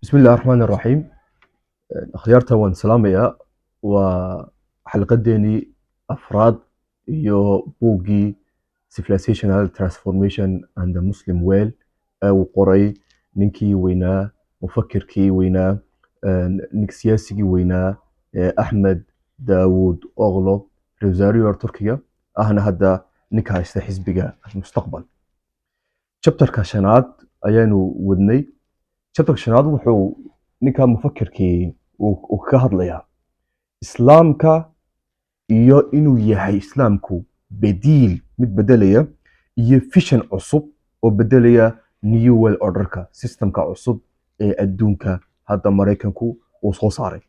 بسم الله الرحمن الرحيم. اختيارتا وان سلاميا وحلقديني أفراد iyo buuggii civilizational transformation and the Muslim world uu qoray ninkii weynaa mufakirkii weynaa nink siyaasigii weynaa Axmed Daawud Oğlo rewasaarihi Turkiga ahna hadda ninka haysta xisbiga mustaqbal. Chapterka shanaad ayaanu wadnay. Chapterka shanaad wuxuu ninka mufakirkii uu ka hadlayaa islaamka iyo inuu yahay islaamku badiil mid bedelaya iyo vision cusub oo bedelaya new world orderka systemka cusub ee adduunka hadda Mareykanku uu soo saaray.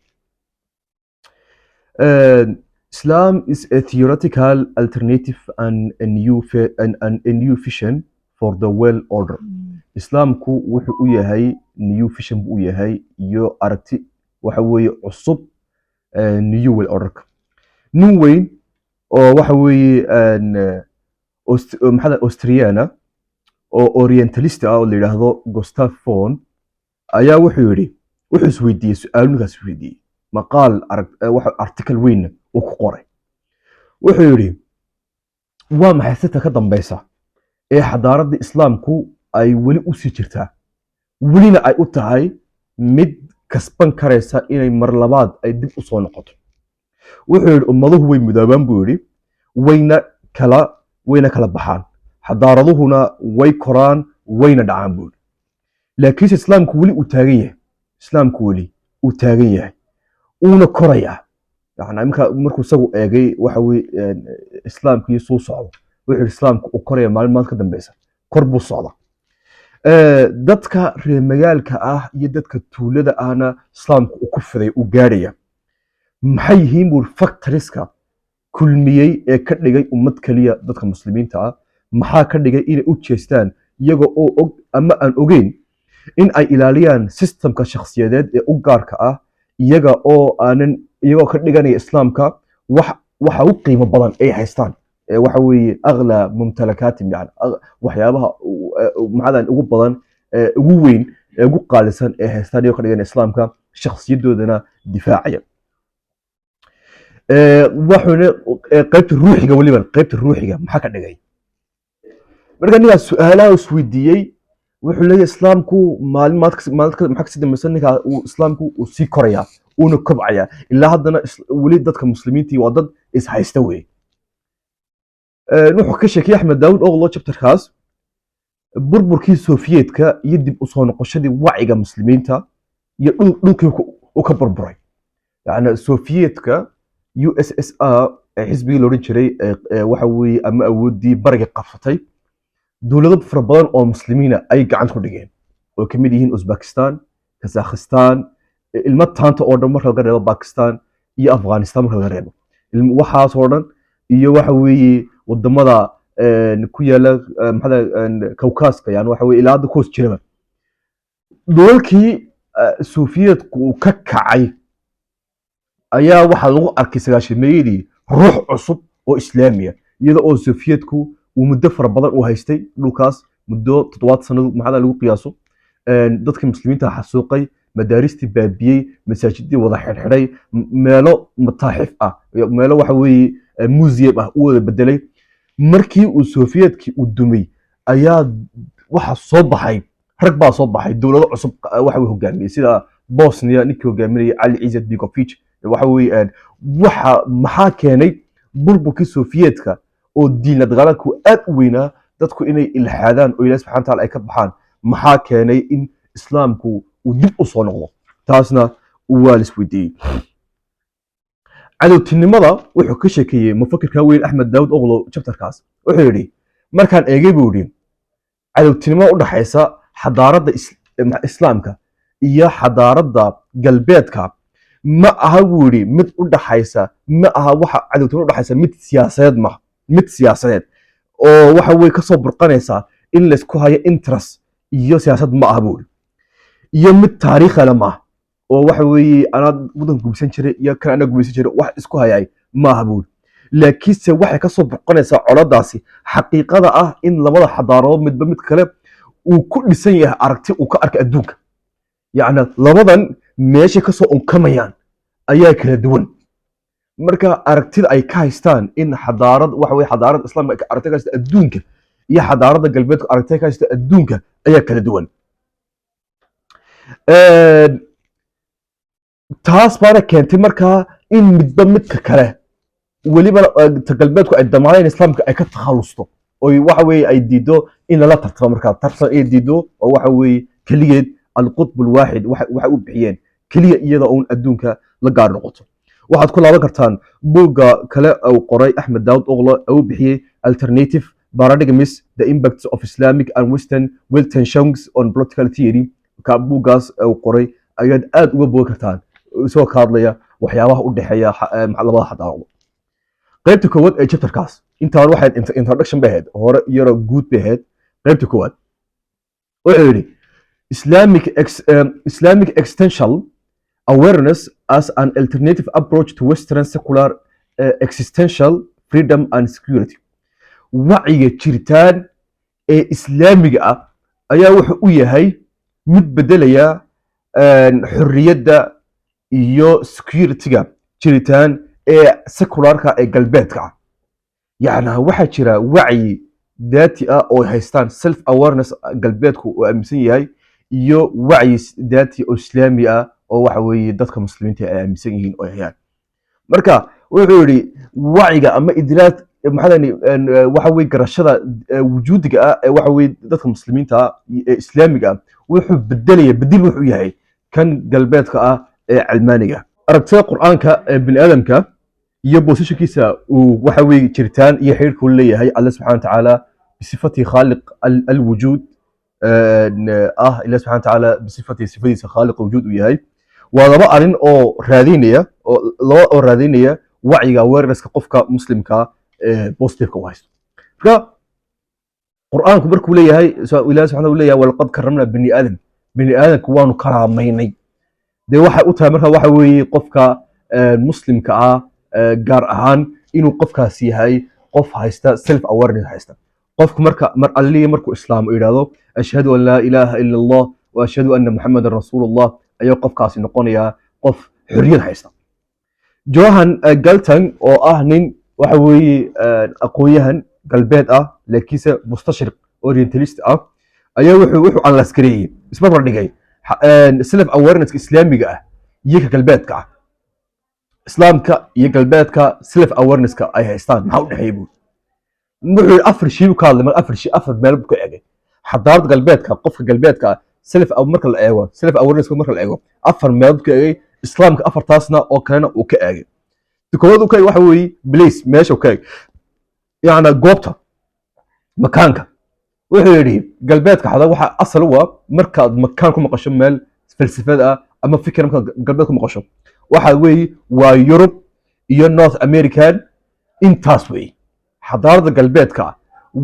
Islam is a theoretical alternative and a new vision for the world order. Islaamku wuxuu u yahay new vision buu yahay iyo aragti waxa weeye cusub new world orderka. nin weyn oo waxa weeye maxaa Austriana oo orientalist ah oo la yiraahdo Gustav von ayaa wuxuu isweydiiyey su'aalkaas weydiiyey maqaal waxa article weyn uu ku qoray. wuxuu yiri waa maxay sita ka dambaysa ee xadaaradda islaamku ay weli u sii jirtaa welina ay u tahay mid kasban karaysa inay mar labaad ay dib u soo noqoto. wuxuu yiri ummaduhu way mudaabaan buu yiri wayna kala baxaan xadaaraduhuna way koraan wayna dhacaan buu yiri laakiin islaamku weli uu taagan yahay uuna koraya yani markuu isagu eegay waxa weeye islaamkii soo socdo wuxuu yiri islaamku uu koraya maalmaad ka dambaysa kor buu socda. dadka reer magaalka ah iyo dadka tuulada ahna islaamku uu ku fiday uu gaaraya maxay yihiin buu factorieska kulmiyey ee ka dhigay ummad kaliya dadka muslimiinta ah maxaa ka dhigay inay u jeestaan iyaga oo og ama aan ogeyn in ay ilaaliyaan systemka shakhsiyadeed ee u gaarka ah iyagoo ka dhiganaya islaamka waxa u qiimo badan ay haystaan waxa weeye aqla mumtalakaatim yani waxyaabaha maxadan ugu badan ugu weyn ugu qaalisan ee haystaan iyagoo ka dhiganaya islaamka shakhsiyadoodana difaacaya. waxuna qaybta ruuxiga maxaa ka dhigay marka ninka su'aalaha isweydiiyey wuxuu leeyahay islaamku maxaa kasii dambaysa ninka islaamku uu sii koraya uuna kobcaya ilaa haddana weli dadka muslimiintii waa dad is haysta wey. wuxuu ka sheekay Axmed Daawud Oğlo chapterkaas burburkii Sofiyeetka iyo dib u soo noqoshadii wacyiga muslimiinta iyo dhulkii uu ka burburay yani Sofiyeetka USSR xisbigii la oran jiray waxa weeye ama awoodii bariga qabsatay dawlado fara badan oo muslimiina ay gacan ku dhigeen oo kamid yihiin Uzbekistan, Kazakhstan, ilma taanta oo dhan marka laga reebo Pakistan iyo Afghanistan marka laga reebo waxaas oo dhan iyo waxa weeye wadamada ku yaala maxaa Caucaska yani waxa weeye ilaa hadda koos jiraba dowladkii Sofiyeetku ka kacay ayaa waxa lagu arkay sagaashameeyadii ruux cusub oo islaamiya iyada oo Sofiyeetku uu muddo fara badan u haystay dhulkaas muddo 7 sano maxaa lagu qiyaaso dadka muslimiinta xasuuqay madaaristii baabiyey masaajidii wada xirxiray meelo mataaxif ah meelo waxa weeye museum ah uu wada bedelay markii uu Sofiyeetkii u dumay ayaa waxa soo baxay rag baa soo baxay dawlado cusub waxa uu hogaamiyay sida Bosnia ninkii hogaaminayay Ali Izzat Begovic waxa weeye maxaa keenay burburkii Sofiyeetka oo diin la dagaalanku aad u weynaa dadku inay ilxaadaan oo Ilaahay subxaanahu wa ta'aala ay ka baxaan maxaa keenay in islaamku uu dib u soo noqdo taasna waa la isweydiiyey. cadowtinimada wuxuu ka sheekeeyey mufakirka weyn Axmed Daawud Oğlo chapterkaas wuxuu yiri markaan eegay buu yiri cadowtinimada u dhaxaysa xadaaradda islaamka iyo xadaaradda galbeedka ma aha buu yiri mid u dhaxaysa ma aha waxa cadowtinimada u dhaxaysa mid siyaasadeed oo waxa way ka soo burqanaysa in la isku hayo interest iyo siyaasad ma aha buu iyo mid taariikh lama oo waxa weeye ana wadan gubsan jiray iyo kan ana gubsan jiray wax isku hayay ma aha buu laakiinse waxay ka soo burqanaysaa coladaasi xaqiiqada ah in labada xadaaradood midba mid kale uu ku dhisan yahay aragti uu ka arka adduunka yacni labadan meesha ka soo unkamayaan ayaa kala duwan. marka aragtida ay ka haystaan in xadaarad waxa weeye xadaarada islaamka ay aragtida ka haysta adduunka iyo xadaarada galbeedka aragtida ka haysta adduunka ayaa kala duwan. taas baana keentay markaa in midba midka kale weliba ta galbeedku ay damaaneen islaamka ay ka takhalusto oo waxa weeye ay diido in lala tartamo markaa tartan ay diido oo waxa weeye keligeed alqutb alwaaxid waxay u bixiyeen keliya iyada uun adduunka la gaar noqoto. waxaad ku laaban kartaan buugga kale uu qoray Axmed Daawud Oghlo uu bixiyey Alternative Paradigms: The Impacts of Islamic and Western World Tensions on Political Theory. ka buuggaas uu qoray ayaad aad uga bogi kartaan isagoo ka hadlaya waxyaabaha u dhexeeya labada xadaaradood. qaybta koowaad ee chapterkaas intaan waxay introduction bay ahayd hore yaro guud bay ahayd. qaybta koowaad wuxuu yidhi Islamic existential awareness as an alternative approach to Western secular existential freedom and security. wacyiga jiritaan ee islaamiga ah ayaa wuxuu u yahay mid bedelaya xorriyadda iyo securityga jiritaan ee secularka ee galbeedka ah. yacni waxaa jira wacyi daati ah oo haystaan self awareness galbeedku uu aaminsan yahay iyo wacyi daati oo islaami ah oo waxa weeye dadka muslimiinta ay aaminsan yihiin oo hayaan. marka wuxuu yidhi wacyiga ama idraad waxa weeye garashada wujuudiga ah ee waxa weeye dadka muslimiinta ee islaamiga ah wuxuu bedel wuxuu yahay kan galbeedka ah ee calmaaniga. aragtida qur'aanka ee bini aadamka iyo positionkiisa uu waxa weeye jiritaan iyo xiriirka uu leeyahay alle subxaana watacaala bisifati khaaliq alwujuud alle subxaana watacaala sifadiisa khaaliq wujuud uu yahay. waa laba arrin oo raadinaya wacyiga awarenesska qofka muslimka positiveka u haysto. marka qur'aanku markuu leeyahay ilaah subxaana uu leeyahay walaqad karamna bani aadamka waanu karaamaynay dee waxay u tahay marka waxa weeye qofka muslimka ah gaar ahaan inuu qofkaas yahay qof haysta self awareness haysta. qofku mar alliya markuu islaamo yidhaahdo ashhadu an laa ilaaha ila allah wa ashhadu anna muxamadan rasuulullah ayaa qofkaasi noqonayaa qof xorriyad haysta. Johan Galtung oo ah nin waxa weeye aqoonyahan galbeed ah laakiinse mustashriq orientalist ah ayaa wuxuu anlaskareeyey isbarbar dhigay self awarenesska islaamiga ah iyo ka galbeedka ah. islaamka iyo galbeedka self awarenesska ay haystaan maxaa u dhexeeya buu wuxuu afar shay ka hadlay afar meel buu ka eegay xadaarada galbeedka qofka galbeedka self marka la eego self awareness marka la eego afar meel ka eegay islaamka afartaasna oo kalena uu ka eegay. koowaad uu ka eegay waxa weeye place meesha uu ka eegay yacni goobta makaanka. wuxuu yidhi galbeedka xadaa waxa asal u ah markaad makaan ku maqasho meel falsafad ah ama fikir markaad galbeed ku maqasho waxa weeye waa Yurub iyo North American intaas weeye. xadaarada galbeedka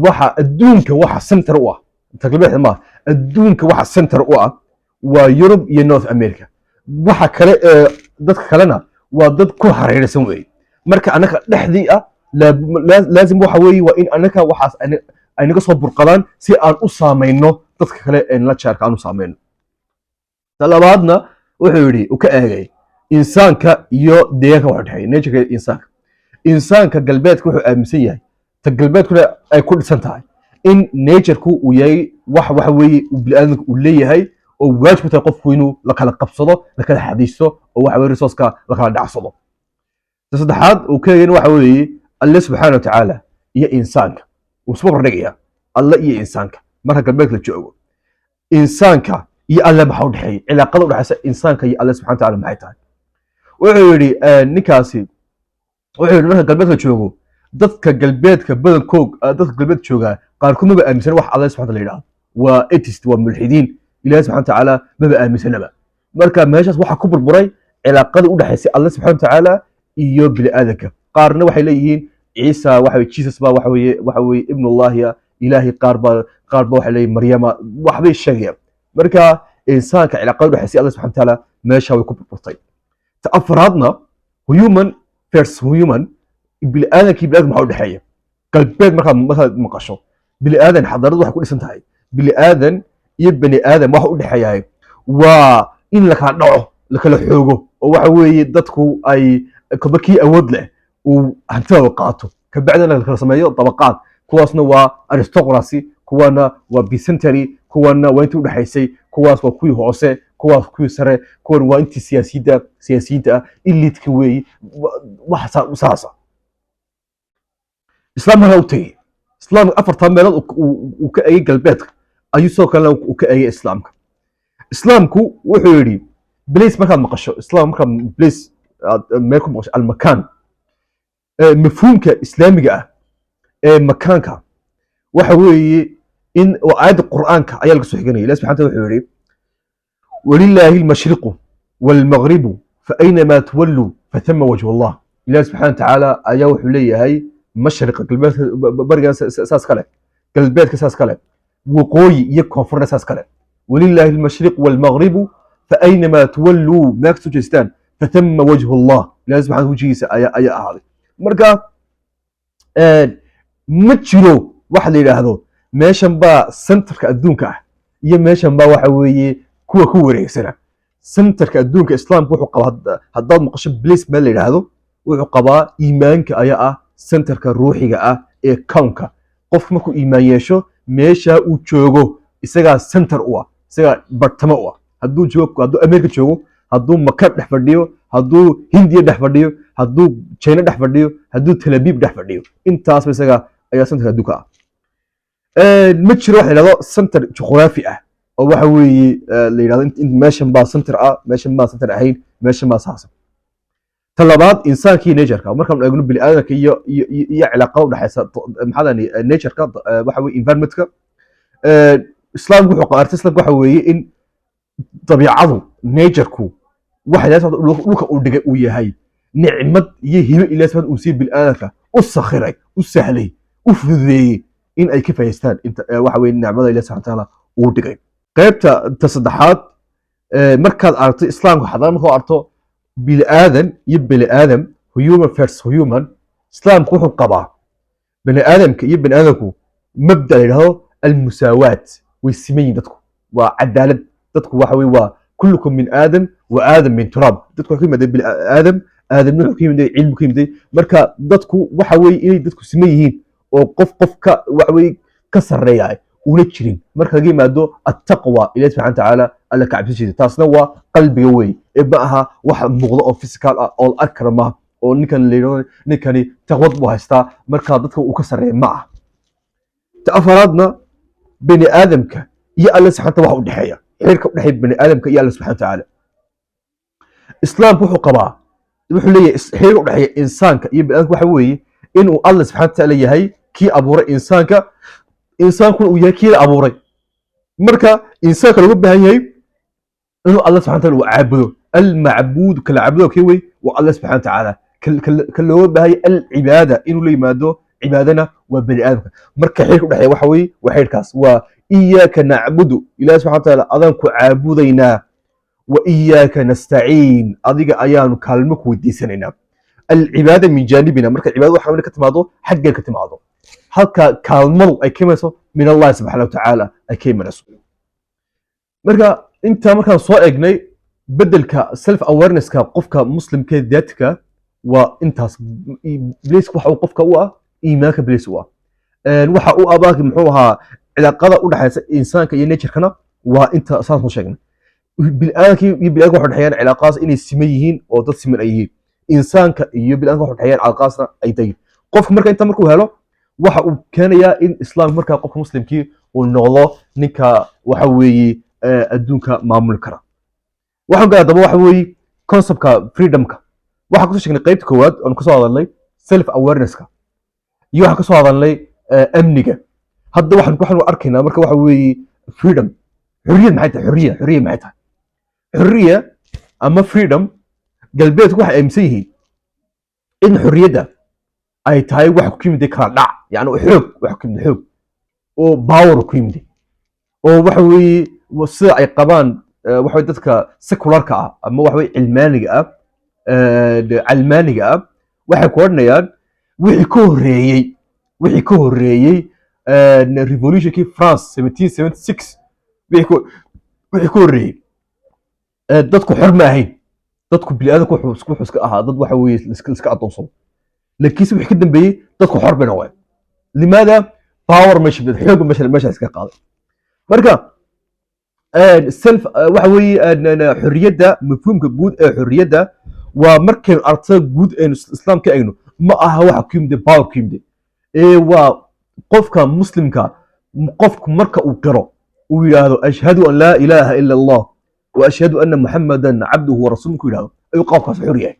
waxa adduunka waxa center u ah galbeedka ma adduunka waxa center u ah waa Yurub iyo North America. waxa kale dadka kalena waa dad ku hareeraysan weeye. marka anaka dhexdii ah laazim waxa weeye waa in anaka waxaas ay naga soo burqadaan si aan u saameyno dadka kale ee la jaarka aan u saameyno. talabaadna wuxuu yidhi uu ka eegay insaanka iyo deegaanka waxa dhexeeya nature insaanka galbeedka wuxuu aaminsan yahay ta galbeedkuna ay ku dhisan tahay in natureku uu yahay waxa weeye bini'aadamku uu leeyahay oo waajib tahay qofku inuu la kala qabsado la kala xadiisto oo waxa weeye resourceka la kala dhacsado. saddexaad uu ka eegay waxa weeye alle subxaana watacaala iyo insaanka uu isku bardhigaya alle iyo insaanka marka galbeedka la joogo insaanka iyo alle maxaa u dhexeeya cilaaqada u dhexeysa insaanka iyo alle subxaana watacaala maxay tahay. wuxuu yidhi ninkaasi wuxuu yidhi marka galbeedka joogo dadka galbeedka badankoog dadka galbeedka jooga qaarkood maba aaminsan wax alle subxaana la yidhaahdo waa atheist waa mulxidiin ilaahi subxaana watacaala maba aaminsanaba. marka meeshaas waxaa ku burburay cilaaqada u dhexeysa alle subxaana watacaala iyo bini'aadanka. qaarna waxay leeyihiin ciisa waxa weeye jesus baa waxa weeye ibnullahiya ilaahi qaar ba waxay leeyihiin maryama waxbay sheegayaan. marka insaanka cilaaqada u dhexeysa alle subxaana watacaala meesha way ku burburtay. ta afraadna human first human bini'aadankii bini'aadam maxaa u dhexeeya galbeed markaad maqasho bini'aadan xadaaradu waxay ku dhisan tahay bini'aadan iyo bani'aadam waxa u dhexeeya waa in la kala dhaco la kala xoogo oo waxa weeye dadku ay kobakii awood leh uu hantida qaato kabacdina la kala sameeyo dabaqaad kuwaasna waa aristocracy kuwana waa peasantry kuwana waa intii u dhaxaysay kuwaas waa kuwii hoose kuwaas kuwii sare kuwan waa intii siyaasiyiinta elite weeye wax saasa islaamka u tagay islaamka afarta meelood uu ka eegay galbeedka ayuu soo kale uu ka eegay islaamku wuxuu yidhi بليس ما كان مقشو اسلام ما كان بليس ما يكون مقشو المكان مفهومك اسلامي مكانك waxa weeye in aayada quraanka ayaa laga soo xiganayay ilaah subhanahu wa ta'ala wuxuu yiri walillahi al-mashriqu wal-maghribu fa aynama tuwallu fa thamma wajhu Allah ilaah subhanahu wa ta'ala ayaa wuxuu leeyahay mashriqa galbeedka bariga saas kale galbeedka saas kale waqooyi iyo koonfurna saas kale walillahi al-mashriqu wal-maghribu فأينما تولوا ما كتجستان فتم وجه الله لازم عنه وجهيسا أي أهالي مركا متشلو واحد إلى هذا ماشان با سنتر كأدونك يا ماشان با وحوي كوا ريسنا سنتر كأدونك إسلام وحقبا هذا مقشب بليس مال إلى هذا وحقبا إيمانك أيا سنتر كروحي إيه كونك قف مكو إيمان يشو ماشا وتشوغو إساقا سنتر أوا إساقا برتما أوا hadduu joogo hadduu America joogo hadduu Maka dhex fadhiyo hadduu Hindiya dhex fadhiyo hadduu China dhex fadhiyo hadduu Tel Aviv dhex fadhiyo intaas isaga ayaa center adduunka ma jiro wax la yiraahdo center juqraafi ah oo waxa weeye la yiraahdo in meeshan baa center meeshan baa center ahayn meeshan baa saasa talabaad insaankii nature-ka markaan eegno bil aadanka iyo cilaaqada u dhaxaysa maxaadani nature-ka waxa weeye environment-ka islaamku wuxuu qaartay islaamku waxa weeye in طبيعته نيجركو واحد يسعد لوكا ودغ او يahay نعمت iyo hibo ilaa sabad uu si bil aadanka u sakhiray u sahlay u fududeeyay in ay ka faa'iideystaan inta waxa weey nicmada ilaa saxantaala uu dhigay qaybta saddexaad markaad aragto islaamku xadaan markuu arto bil aadan iyo bil aadam human first human islaamku wuxuu qabaa bil aadamka iyo bil aadanku mabda yiraahdo al musaawat way simeeyeen dadku waa cadaalad dadku waxa weey waa kullukum min aadam wa aadam min turab dadku ka yimid bil aadam wuxuu ka yimid cilmi ka yimid marka dadku waxa weey inay dadku siman yihiin oo qofka waxa weey ka sareeyay una jirin marka laga yimaado at-taqwa ilaahay subhanahu wa ta'ala alla ka cabsashada taasna waa qalbiga weey ee baaha wax muuqdo oo physical ah oo arkrama oo ninkan leeyahay ninkani taqwad buu haystaa marka dadka uu ka sareeyay ma ah ta'afaraadna bani aadamka iyo alla subhanahu wa ta'ala waxa u dhaxeeya xirka u dhaxay bani aadamka iyo Allah subhanahu wa ta'ala islaam wuxuu qabaa wuxuu leeyahay xirka u dhaxay insaanka iyo bani aadamka waxa weeye inuu Allah subhanahu wa ta'ala yahay kii abuuray insaanku uu yahay kii abuuray marka insaanka lagu baahan yahay inuu Allah subhanahu wa ta'ala caabudo al-ma'buud kala caabudo kii way wa Allah subhanahu wa ta'ala kala baahay al-ibada inuu leeyahay cibaadana waa bani aadamka marka xirka u dhaxay waxa weeye waa xirkaas waa إياك نعبد إلى سبحانه وتعالى أذنك عابدينا وإياك نستعين أذيك أيان كلمك وديسننا العبادة من جانبنا مركز العبادة وحاولنا كتماضو حق كتماضو هكا كلمه أي كلمة من الله سبحانه وتعالى أي كلمة رسول مركز أنت مركز صائقني بدل كسلف أويرنس كقفك مسلم كذاتك وأنت بليس وحوقفك هو إيمانك بليس هو وحا أباك محوها cilaaqada u dhaxaysa insaanka iyo nature-kana waa inta asaas oo sheegnay bilaadanka iyo bilaadanka waxa dhaxayaan cilaaqaas inay siman yihiin oo dad siman ay yihiin insaanka iyo bilaadanka waxa dhaxayaan cilaaqaasna ay tahay qofka marka markuu helo waxa uu keenayaa in islaamka marka qofka muslimkii uu noqdo ninka waxa weeye adduunka maamul kara waxaan gaadaba waxa weeye concept-ka freedom-ka waxa ku soo sheegnay qaybta koowaad oo ku soo hadalnay self awareness-ka iyo waxa ku soo hadalnay amniga hadda waxaan arkaynaa marka waxa weeye freedom xurriyad maxay tahay xurriya ama freedom galbeedku waxa ay aaminsan yihiin in xurriyadda ay tahay wax ku yimid kala dhac yani wax ku yimid xoog oo power ku yimid oo waxa weeye sida ay qabaan waxa dadka secular-ka ah ama waxa weeye cilmaaniga ah waxay ku odhanayaan wixii ka horeeyay revolutionkii France 1776 wixii ku horeeyay dadku xor ma ahayn dadku bini'aadamku wuxuu iska ahaa dad waxa weeye iska adoonsado laakiinse wixii ka dambeeyey dadku xor bay noqdeen limaada power xooga meesha iska qaaday marka self waxa weeye xorriyadda mafhuumka guud ee xorriyadda waa markaynu aragtada guud aynu islaam ka eegno ma aha waxa ku yimid power ku yimid waa qofka muslimka qofku marka uu garo uu yidhaahdo ashhadu an laa ilaaha ila allah wa ashhadu anna muxamadan cabduhu wa rasuuluhu ku yidhahdo ayuu qofkaas xor yahay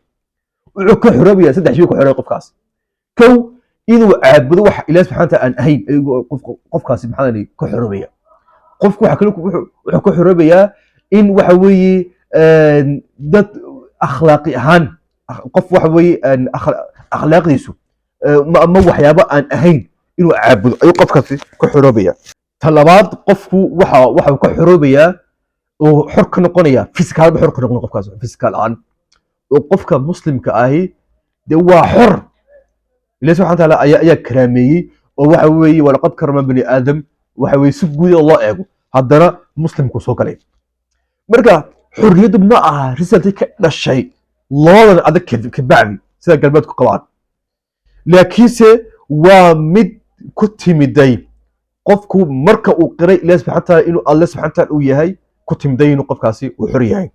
wuxuu ka xoroobayaa saddex shay ku xorooya qofkaas kow inuu caabudo wax ilaah subxaana wataala aan ahayn ayuu qofkaasi maxaa ka xoroobaya qofku waxa kale wuxuu ka xoroobayaa in waxa weeye dad akhlaaqi ahaan qof waxa weeye akhlaaqdiisu ama waxyaabo aan ahayn inuu caabudo ayuu qofkaasi ka xoroobaya talabaad qofku waxa ka xoroobayaa oo xor ka noqonaya fisikaalba xor ka noqon qofkaas fisikaal ahaan oo qofka muslimka ahi dee waa xor ilaah subxana wataala ayaa karaameeyey oo waxa weeye walaqad karama bani aadam waxa weeye si guud loo eego haddana muslimku soo galay marka xorriyaddu ma aha risalti ka dhashay loodan adag kabacdi sida galbeedku qabaan laakiinse waa mid ku timiday qofku marka uu qiray ilaah subxana wataala inuu alle subxana wataala uu yahay ku timiday inuu qofkaasi uu xor yahay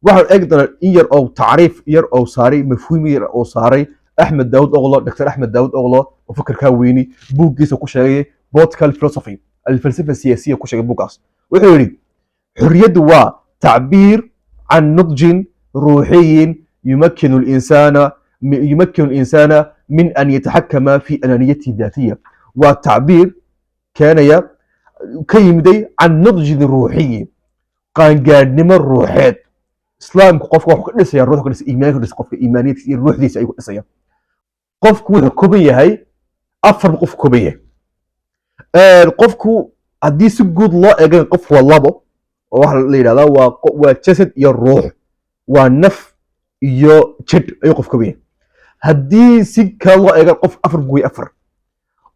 waxaan eegi doonaa in yar oo tacriif yar oo saaray mafhuum yar oo saaray axmed daawud oqlo dr axmed daawud oqlo oo fikirkaa weyni buuggiisa ku sheegay political philosophy الفلسفه السياسيه كل شيء بوكاس وحوري حريته هو تعبير عن نضج روحي يمكن الانسان من ان يتحكم في انانيته الذاتيه والتعبير كان كيمدي عن نضج روحي قان قادنما الروحات اسلام قف wax ka dhisay ruuxda ka dhisay iimaanka dhisay qofka iimaaniyadkiisa iyo ruuxdiisa ay ku dhisay qofku wuxuu kooban yahay afar qof kooban yahay qofku haddii si guud loo eegan qof waa labo oo waxa la yidhahdaa waa jasad iyo ruux waa naf iyo jidh ayuu qof kooban yahay haddii si kale loo eegan qof afar buu yahay afar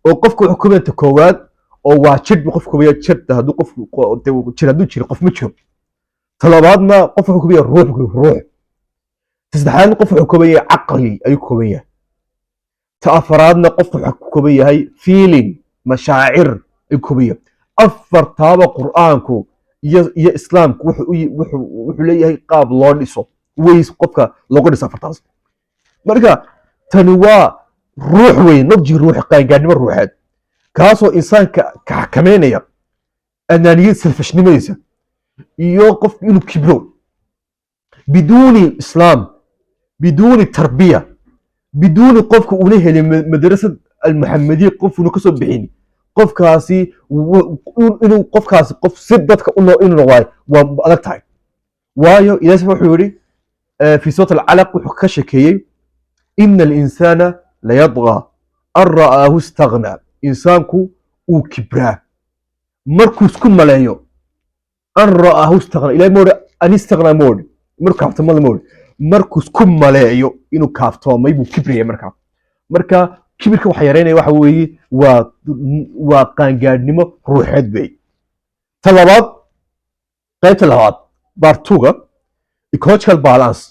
oo qofku wuxuu kooban yahay koowaad oo waa jidh buu qof kooban yahay jidh hadduu qof jir hadduu jiro qof ma jiro talabaadna qof wuxuu kooban yahay ruux saddexaadna qof wuxuu kooban yahay caqli ayuu kooban yahay ta afaraadna qof wuxuu kooban yahay feeling مشاعر الكوبيه افرتابا قرانكو يا اسلامك وحو ليهي قاب لو ديسو ويس قفكا لوغو ديسا فرتاس marka tani waa ruux weyn nabji ruux qaangaadnimo ruuxeed kaasoo insaanka ka xakameynaya ananiyad selfishnimadiisa iyo qof inuu kibro biduuni islaam biduuni tarbiya biduuni qofka uu leeyahay madrasad المحمدية قف ونكسب بحيني قف كاسي إنه قف كاسي قف سدت إنه واي وأدك تاي وايو إذا سمع حوري في صوت العلق وحكشكي إن الإنسان لا يطغى أن رآه استغنى إنسانكو وكبراه مركز كم ملايو أن رآه استغنى إلى مور أن استغنى مور مركب تمام مور مركز كم ملايو إنه كافتو ما يبو كبريه مركب kibirka waxa yareynaya waxa weeye waa qaangaadnimo ruuxeed bay talabaad qaybta labaad bartuga ecological balance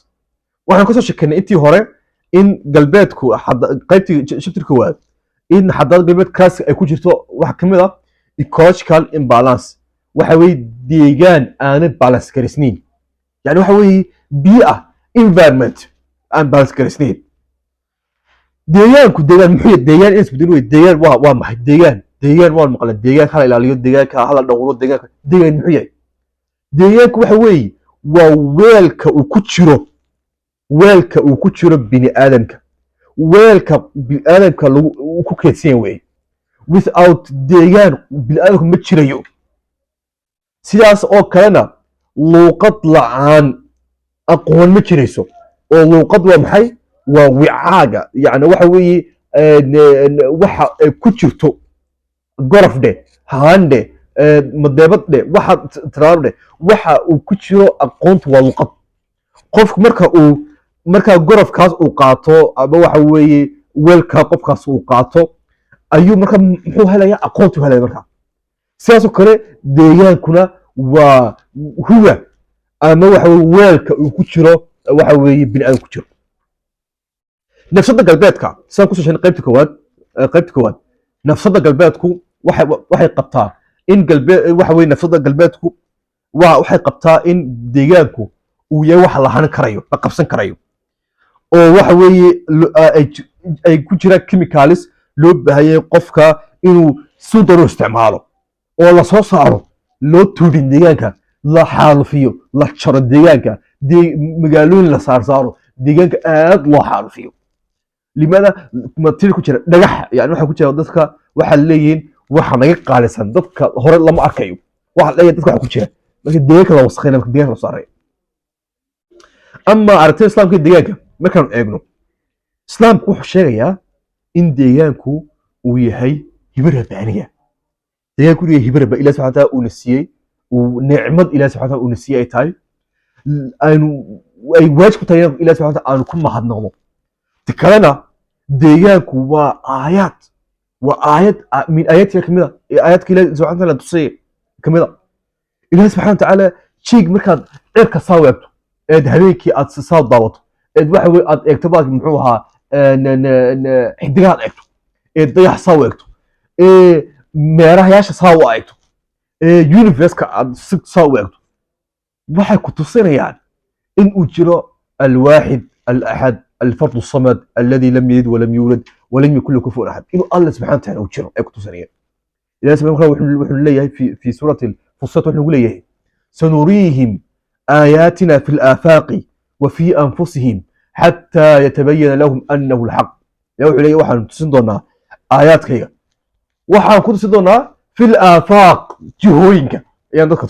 waxaan ka soo sheekeynay intii hore in galbeedku qaybtii chapter koowaad in xadad galbeedkaas ay ku jirto wax kamid ah ecological imbalance waxa weeye deegaan aan balance garisnayn yani waxa weeye bii'a environment aan balance garisnayn deegaanku deegaan muxuu yahay deegaan in isbedel weey deegaan waa maxay deegaan waa maqla deegaan kala ilaaliyo deegaanka hala dhowro deegaan muxuu yahay deegaanku waxa weeye waa weelka uu ku jiro bini aadamka weelka bini aadamka lagu ku keedsan weey without deegaan bini aadamku ma jirayo sidaas oo kalena luuqad la'aan aqoon ma jirayso oo luuqad waa maxay waa wicaaga yani waxa weeye waxa ku jirto gorofdhe haandhe madeebadhe waxa tiraabdhe waxa uu ku jiro aqoontu waa luqad qofku marka gorofkaas uu qaato ama waxa weeye weelka qofkaas uu qaato ayuu marka muxuu helayaa aqoontu helaya marka sidaas oo kale deegaankuna waa huwa ama waxa weeye weelka uu ku jiro waxa weeye bini aadam ku jiro. nafsada galbeedka sidaan kusoo sheegnay qaybta koowaad nafsada galbeedku waxay qabtaa in waxa weeye nafsada galbeedku waxay qabtaa in deegaanku uu yahay wax la hanan karayo la qabsan karayo oo waxa weeye ay ku jiraan chemicals loo baahayay qofka inuu si daro isticmaalo oo la soo saaro loo tuubin deegaanka la xaalufiyo la jaro deegaanka magaalooyin la saaro deegaanka aad loo xaalufiyo. limaada material ku jira dhagax yani waxa ku jira dadka waxa leeyihiin waxa naga qaalisan dadka hore lama arkayo waxa leeyahay dadka waxa ku jira marka deegaanka la wasakheeyo marka deegaanka la saaray. ama aragtida islaamka deegaanka markaan eegno islaamku wuxuu sheegayaa in deegaanku uu yahay hibe rabbaaniya. deegaanku uu yahay hibe rabbaaniya Ilaahay subxaanahu wa ta'aala uu nasiiyey uu nicmad Ilaahay subxaanahu wa ta'aala uu nasiiyey ay tahay ay waajib ku tahay Ilaahay subxaanahu wa ta'aala aanu ku mahadnaqno. kalena deegaanku waa aayad min aayaadka kamida aayadka Ilaahay subxaanahu wa ta'aala tusay kamida. Ilaahay subxaanahu wa ta'aala sheeg markaad cirka saa weegto habeenkii aad saa daawato waxa weeye aad eegto baad muxuu ahaa xidigaad eegto dayax saa weegto meerahayaasha saa u eegto universe-ka aad saa u eegto waxay ku tusinayaan in uu jiro alwaaxid alaxad الفرد الصمد الذي لم يلد ولم يولد ولم يكن له كفوا احد انه الله سبحانه وتعالى وجهه اي كتسنيه. الى سبحانه وتعالى في سوره الفصلت وحنا نقول ايه سنريهم اياتنا في الافاق وفي انفسهم حتى يتبين لهم انه الحق. يا وحنا waxaan tusin doonaa aayaadkayga waxaan ku tusin doonaa في الافاق jihooyinka ayaan dadka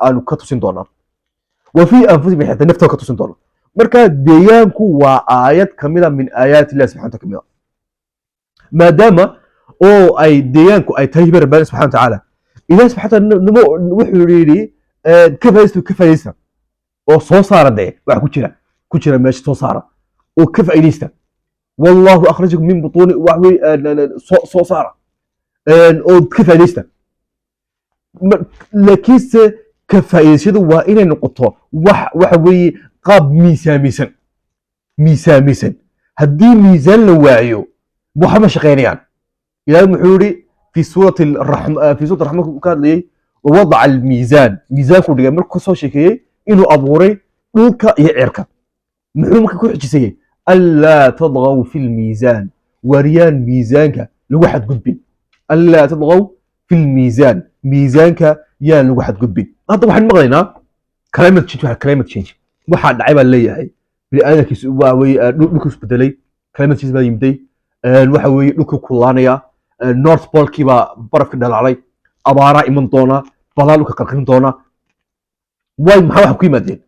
aan ka tusin doonaa وفي انفسهم حتى naftooda ka tusin doonaa. marka deegaanku waa aayad kamida min aayaat Ilaahay subxaanahu wa ta'aala maadaama oo ay deegaanku ay tahay hibe rabbaani subxaanahu wa ta'aala Ilaahay subxaanahu wa ta'aala wuxuu yiri ka faa'iideysta oo soo saara wax ku jira meesha soo saara oo ka faa'iideysta wallahu akhrajakum min butuni soo saara oo ka faa'iideysta. laakiinse ka faa'iideysadu waa inay noqoto waxa weeye qaab miisaamisan haddii miisaan la waayo waxba shaqeynayaan. ilaahay wuxuu yiri fi suurati ar-rahma ka hadlayay wadaca al-miizaan miisaanku dhigay markuu soo sheekeeyay inuu abuuray dhulka iyo cirka muxuu marka ku xijisayay alla tadghaw fi al-miizaan wariyaan miisaanka lagu xadgudbin alla tadghaw fi al-miizaan miisaanka yaa lagu xadgudbin. hadda waxaan maqlaynaa climate change waxa dhacay baa leeyahay bini'aadamkiisu waa weeye dhulku isbedelay climate change baa yimday waxa weeye dhulku kulaanaya north pole kiiba barafka dhalaalay abaara iman doona balaal ka qarqin doona way maxaa wax ku yimaadeen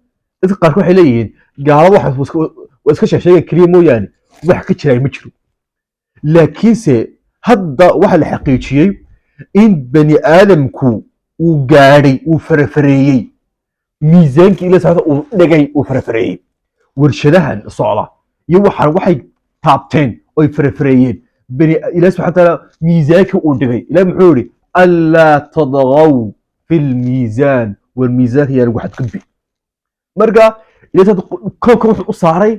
dadka qaar waxay leeyihiin gaalada wax iska sheegay kaliya mooyaane wax ka jiray ma jiro. laakiinse hadda waxa la xaqiijiyay in bani aadamku uu gaadhay uu farafareeyay miisaanki Ilaahay subxaanahu uu dhigay uu farafareeyay warshadahan socda iyo waxay taabteen oo farafareeyeen Ilaahay subxaanahu wa ta'aala miisaanka uu dhigay. Ilaahay muxuu yiri alla tadghaw fil miizaan wal miizaan yaa lagu xadgudbin. marka Ilaahay koonka wuxuu u saaray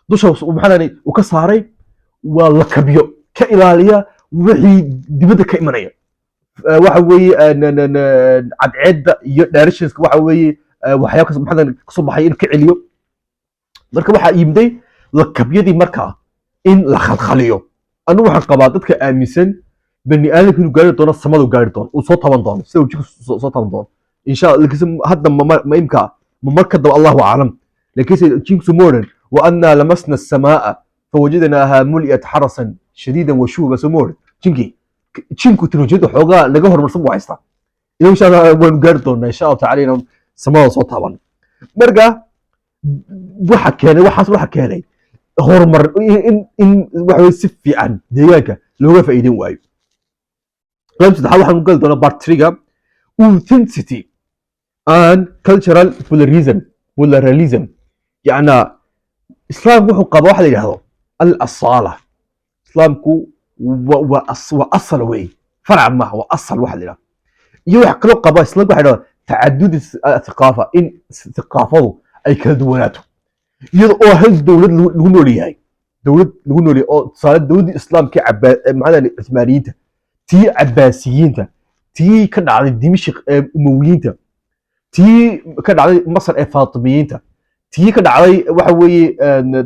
dusha uu ka saaray waa la kabiyo ka ilaaliya wixii dibadda ka imanaya waxa weeye cadceedda iyo directionska waxa weeye waxyaabo maxadan ka soo baxay in ka celiyo. marka waxa yimday lakabyadii markaa in la khalkhaliyo. anu waxaan qabaa dadka aaminsan bani aadamku inuu gaari doono samadu gaari doono uu soo taban doono sida uu jiko soo taban doono insha Allah. laakiin hadda ma imka ma marka dab Allahu a'lam. laakiin jinsu moodan wa anna lamasna as-samaa'a fawajadnaha muliyat harasan shadidan wa shuba sumur jinku teknolojiyada xoogaa laga horumarsan buu haystaa. insha Allah waan gaari doonaa insha Allah ta'ala inaan samada soo taban. marka waxa keenay horumar in waxa si fiican deegaanka looga faa'iideyn waayo. qaybta saddexaad waxaan ku gali doonaa part 3 authenticity and cultural pluralism يعني اسلام wuxuu qaba waxa la yiraahdo al-asala. islaamku waa asal way farc ma waa asal waxa la yiraahdo iyo wax kale qaba islaamku waxa تعدد الثقافه ان ثقافته اي kala duwanaato iyada oo hal dowlad lagu nool yahay dowlad lagu nool yahay oo tusaale dowladda islaamka macnaha Cuthmaaniyiinta tii Cabbaasiyiinta tii ka dhacday Dimashq ee Umayyiinta tii ka dhacday Masar ee Faatimiyiinta tii ka dhacday waxa weeye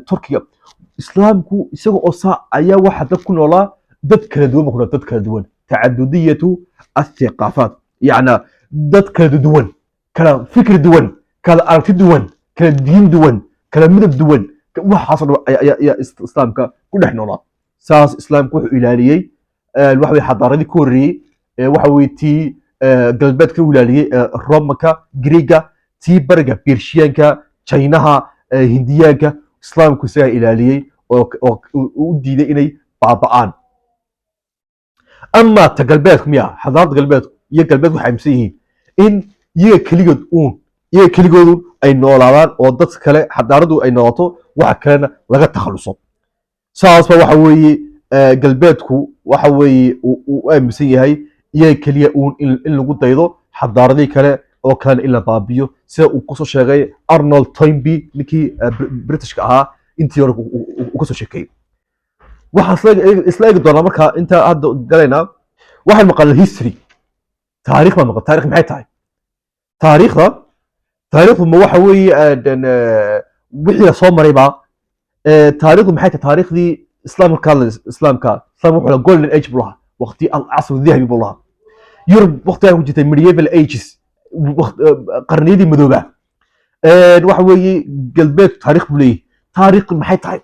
Turkiga islaamku isaga oo saa ayaa waxa dad ku noolaa dad kala duwan dad kala duwan تعددية الثقافات يعني dad kala duwan kala fikir duwan kala aragti duwan kala diin duwan kala midab duwan waxaas ayaa islaamka ku dhex noolaa saas islaamku wuxuu ilaaliyey waxa way xadaaradii ku horreeyey waxa way tii galbeedka u ilaaliyey romanka greega tii bariga bershiyaanka chinaha hindiyaanka islaamku isagaa ilaaliyey oo u diiday inay baaba'aan ama ta galbeedku miya xadaarada galbeedku iyo galbeedku waxay aaminsan yihiin in iyaga keligoodu ay noolaadaan oo dad kale xadaaradu ay noqoto waxa kalena laga takhaluso saasba waxa weeye galbeedku waxa weeye uu aaminsan yahay iyaga keliya in lagu daydo xadaaradii kale oo kalena in la baabiyo sida uu kusoo sheegay Arnold Toynbee ninkii Britishka ahaa intii hore uu kasoo sheekeeyey waxaan isla eegi doonaa markaa inta hadda galaynaa waxaan maqalnaa history taariikh baan maqal taariikh maxay tahay taariikhdu ma waxa weeye wixii la soo maray baa taariikhdu maxay tahay taariikhdii islaamka wuxuu golden age buu lahaa waqti al-casr dahabi buu lahaa yurub waqtigaa ku jirtay medieval ages qarniyadii madooba waxa weeye galbeed taariikh buu leeyahay taariikh maxay tahay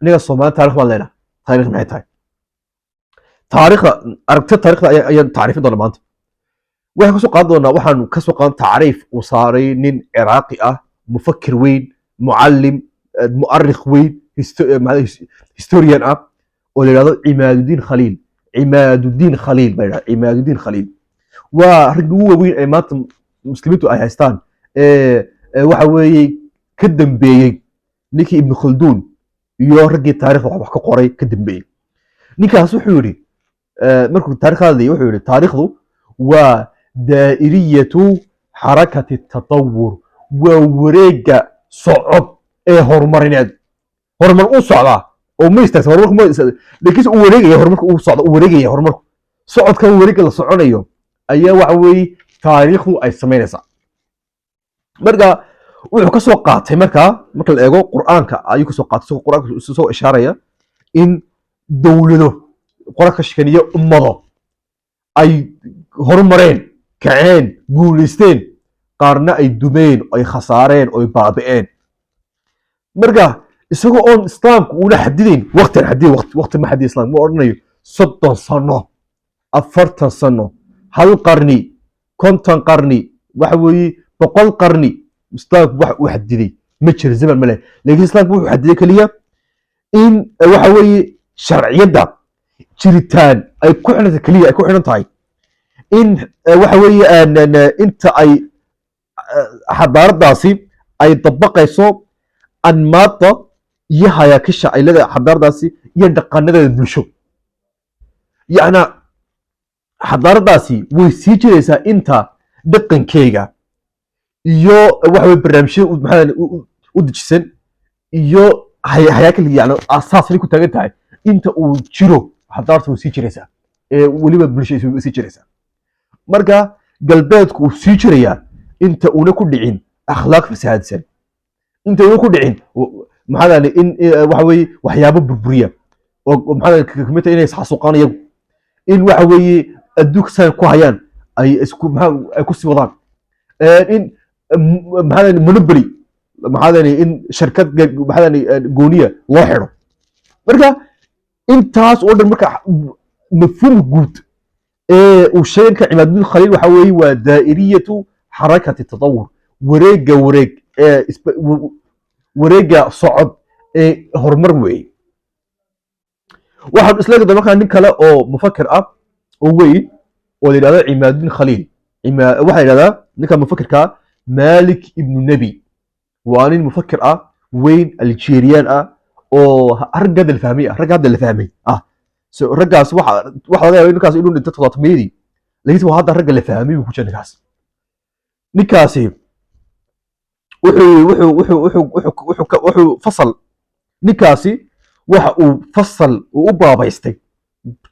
aniga Soomaali taariikh baan leenahay taariikh maxay tahay taariikhda aragtida taariikhda ayaan taariifin doonaa maanta waxaan kasoo qaadan doonaa waxaan kasoo qaadan tacriif uu saaray nin ciraaqi ah mufakir weyn mucallim mu'arikh weyn historian ah oo la yidhahdo Cimaadudiin Khaliil baa yidhahda Cimaadudiin Khaliil waa ragga ugu waaweyn ee maanta muslimiintu ay haystaan waxa weeye ka dambeeyey ninkii Ibn Khaldun iyo raggii taariikhda wax ka qoray ka dambeeyey ninkaas wuxuu yidhi markuu taariikhda hadlayay wuxuu yidhi taariikhdu waa daa'iriyatu xarakati tatawur waa wareegga socod ee horumarineed horumar u socdaa oo ma istaagsan horumarku ma istaagsan laakiin uu wareegaya horumarku uu socdo uu wareegaya horumarku socodka wareegga la soconayo ayaa waxa weeye taariikhdu ay samaynaysaa marka wuxuu kasoo qaatay marka la eego quraanka ayuu kasoo qaatay quraanka soo ishaaraya in dawlado quraanka shaqaniyo ummado ay horumareen kaceen guuleysteen qaarna ay dumeen ay khasaareen ay baabi'een marka isagoo on islaamku uu la xadidayn waqti ma xadid islaamku ma oranayo 30 sano 40 sano hal qarni 50 qarni waxa weeye 100 qarni islaamku wax uu xadiday ma jiro zaman ma leh laakiin islaamku wuxuu xadiday kaliya in waxa weeye sharciyada jiritaan ay ku xidhan kaliya ay ku xidhan tahay in waxa weeye inta ay xadaaradaasi ay dabaqayso anmaata iyo hayaakisha ay leedahay xadaaradaasi iyo dhaqanadeeda bulsho yacni xadaaradaasi way sii jiraysaa inta dhaqankeyga iyo waxa weeye barnaamijyada maxaa u dejisan iyo hayaakil yani asaasay ku taagan tahay inta uu jiro xadaartu way sii jiraysaa weliba bulshada way sii jiraysaa marka galbeedku uu sii jirayaa inta uuna ku dhicin akhlaaq fasaadsan inta uuna ku dhicin maxaa in waxa weeye waxyaabo burburiya oo maxaa kamid tahay inay isxasuuqaan iyagu in waxa weeye adduunka say ku hayaan ay isku ay ku sii wadaan in maxaa monopoly maxaa in shirkad maxaa gooniya loo xiro marka intaas oo dhan marka mafhuum guud uu sheegay Cimaadudiin Khaliil waxa weeye waa daa'iriyatu xarakati tatawur wareegga socod ee horumar weeye waxaan isla eegay markaa nin kale oo mufakir ah oo weyn oo la yidhahdo Cimaadudiin Khaliil waxa la yidhahdaa ninka mufakirka Malik ibn Nabi waa nin mufakir ah weyn Algeerian ah oo ragga hadda la fahmay raggaas waxa laga yaabaa ninkaas inuu dhinto 700 laakiin waa hadda ragga la fahmay ku jira ninkaas ninkaasi wuxuu fasal ninkaasi waxa uu fasal u baabaystay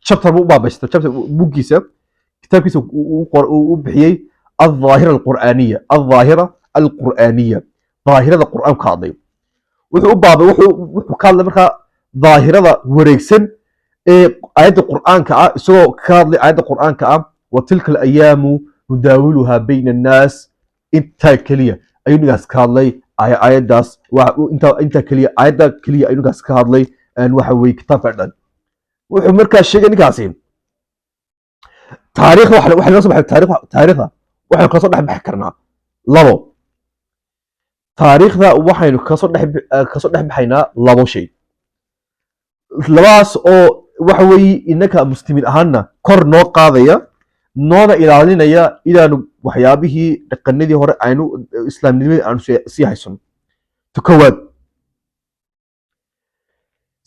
chapter buu u baabaystay chapter buuggiisa kitaabkiisa uu bixiyey الظاهرة القرآنية ظاهرة القرآن كاضي wuxuu u baabay wuxuu ka hadlay markaa daahirada wareegsan ee aayadda qur'aanka ah isagoo ka hadlay aayadda qur'aanka ah wa tilka alayaamu nudaawiluhaa bayna annaas intaa keliya ayuu ninkaas ka hadlay aayaddaas intaa keliya aayadda keliya ayuu ninkaas ka hadlay waxa weeye kitaabka dhan wuxuu markaa sheegay ninkaasi taariikhda waxa noo soo baxay taariikhda waxaynu kasoo dhex bixi karnaa labo taariikhda waxaynu kasoo dhex baxaynaa labo shay labadaas oo waxa weeye innaka muslimiin ahaanna kor noo qaadaya noona ilaalinaya inaanu waxyaabihii dhaqanadii hore aynu islaamnimadii aanu sii haysano ta koowaad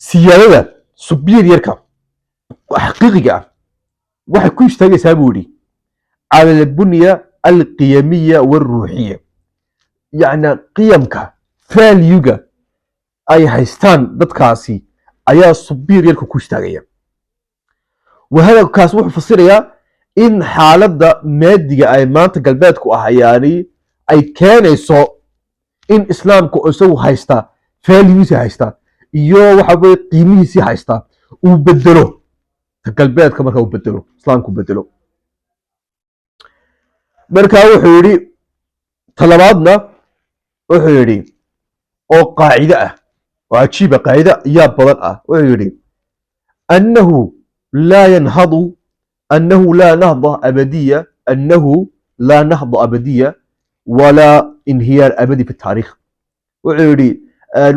siyaadada superiorka xaqiiqiga ah waxay ku istaagaysaa buu yidhi cala albunya alqiyamiya walruuxiya yacni qiyamka valuega ay haystaan dadkaasi ayaa superiorka ku istaagaya wahadalkaas wuxuu fasirayaa in xaaladda maadiga ay maanta galbeedku ahayaani ay keenayso in islaamku isagu haysta valuegiisa haysta iyo waxa weye qiimihiisii haysta uu bedelo galbeedka marka uu bedelo islaamku bedelo markaa wuxuu yidhi talabaadna wuxuu yidhi oo qaacide ah oo cajiiba qaacide yaa badan ah wuxuu yidhi annahu laa yanhadu أنه لا نهضة أبدية ولا انهيار أبدي في التاريخ وعيري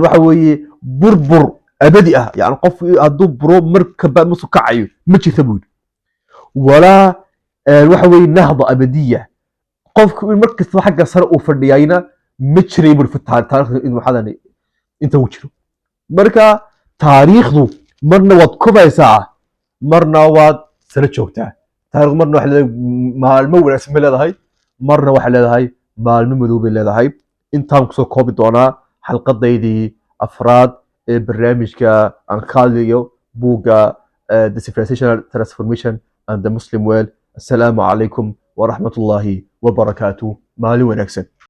وحوي بربر أبدي يعني قف هدو برو مركب مسكعي مشي ثبود ولا وحوي نهضة أبدية قف المركز حق سرق وفردياينا مشري في التاريخ إنه حدا أنت وشرو مركا تاريخ ذو مرنا واد كوباي ساعة مرنا واد sala joogtaa taariikh marna waxay leedahay maalmo wanaagsan bay leedahay marna waxay leedahay maalmo madow bay leedahay intaan kusoo koobi doonaa xalqadaydii afraad ee barnaamijka aan ka hadlayo buugga The Civilizational Transformation and the Muslim World. Assalaamu calaykum waraxmatullaahi wabarakaatuh. maalin wanaagsan.